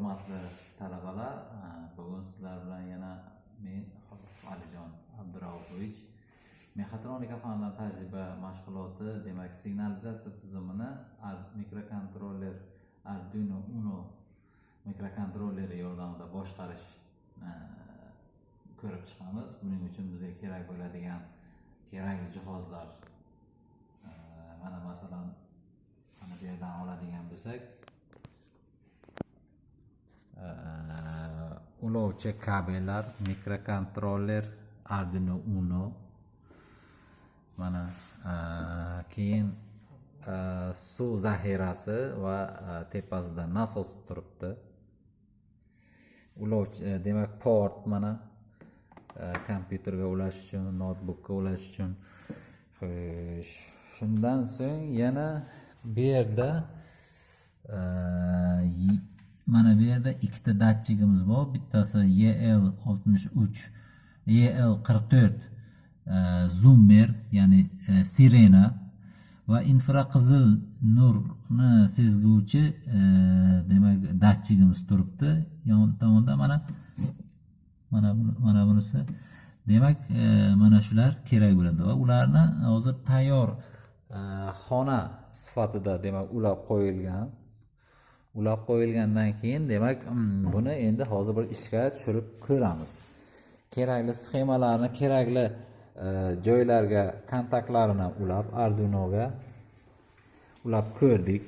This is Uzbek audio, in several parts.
Hurmatli talabalar, bugun sizlar bilan yana men Alijon Abduraufovich mexatronika fanidan tajriba mashg'uloti, demak signalizatsiya tizimini mikrokontroller Arduino Uno mikrokontrolleri yordamida boshqarish ko'rib chiqamiz. Buning uchun bizga kerak bo'ladigan kerakli jihozlar mana masalan mana bu yerdan oladigan bo'lsak, ulovchi kabellar, mikrokontroller Arduino Uno, mana keyin suv zaxirasi va tepasida nasos turibdi. Ulovchi demak port, mana kompyuterga ulash uchun, notebookga ulash uchun. Shundan so'ng yana bu yerda mana bu yerda ikkita datchigimiz bor. Bittasi EL63, EL44 zoomer, ya'ni sirena va infraqizil nurni sezguvchi demak datchigimiz turibdi. Yon tomonda mana bunisi. Demak, mana shular kerak bo'ladi va ularni hozir tayyor xona sifatida demak ulab qo'yilgandan keyin demak buni endi hozir bir ishga tushirib ko'ramiz. Kerakli sxemalarni kerakli joylarga kontaktlarini Arduinoga ulab ko'rdik.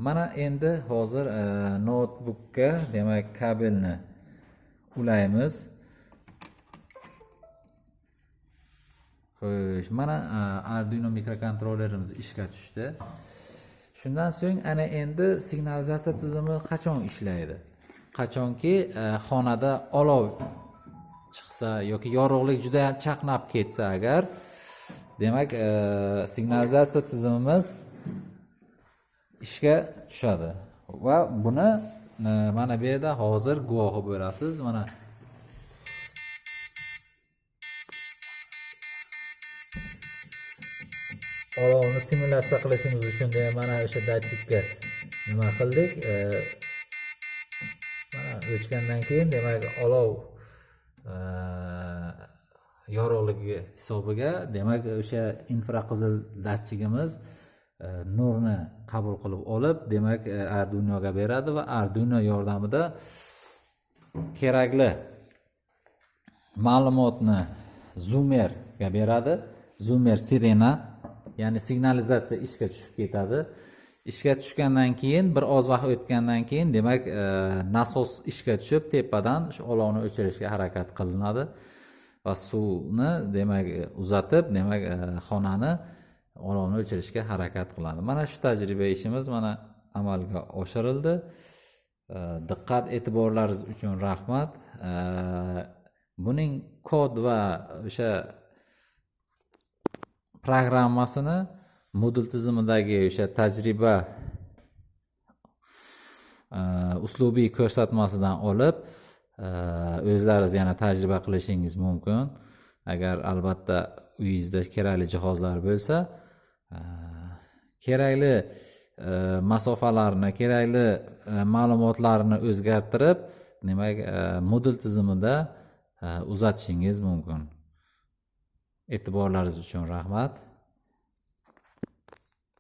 Mana endi hozir notebookga demak kabelni ulaymiz. Xo'sh, mana Arduino mikrokontrollerimiz ishga tushdi. Shundan so'ng ana endi signalizatsiya tizimi qachon ishlaydi? Qachonki xonada olov chiqsa yoki yorug'lik juda chaqnab ketsa agar, demak signalizatsiya tizimimiz ishga tushadi. Va buni mana bu yerda hozir guvohi bo'lasiz. Mana olovni simulyatsiya qilishimiz uchun mana o'sha datchikka nima qildik? Mana o'chgandan keyin demak olov yorug'ligi hisobiga demak o'sha infraqizil datchigimiz nurni qabul qilib olib, demak Arduinoga beradi va Arduino yordamida kerakli ma'lumotni zoomerga beradi. Zoomer sirena, ya'ni signalizatsiya ishga tushib ketadi. Ishga tushgandan keyin bir oz vaqt o'tgandan keyin demak nasos ishga tushib tepadan shu olovni o'chirishga harakat qilinadi va suvni demak uzatib, demak xonani olovni o'chirishga harakat qiladi. Mana shu tajriba ishimiz mana amalga oshirildi. Diqqat e'tiborlaringiz uchun rahmat. Buning kod va o'sha programmasini modul tizimidagi o'sha tajriba uslubiy ko'rsatmasidan olib o'zlaringiz yana tajriba qilishingiz mumkin. Agar albatta uyingizda kerakli jihozlar bo'lsa, kerakli masofalarni, kerakli ma'lumotlarni o'zgartirib, demak modul tizimida uzatishingiz mumkin. E'tiborlaringiz uchun rahmat.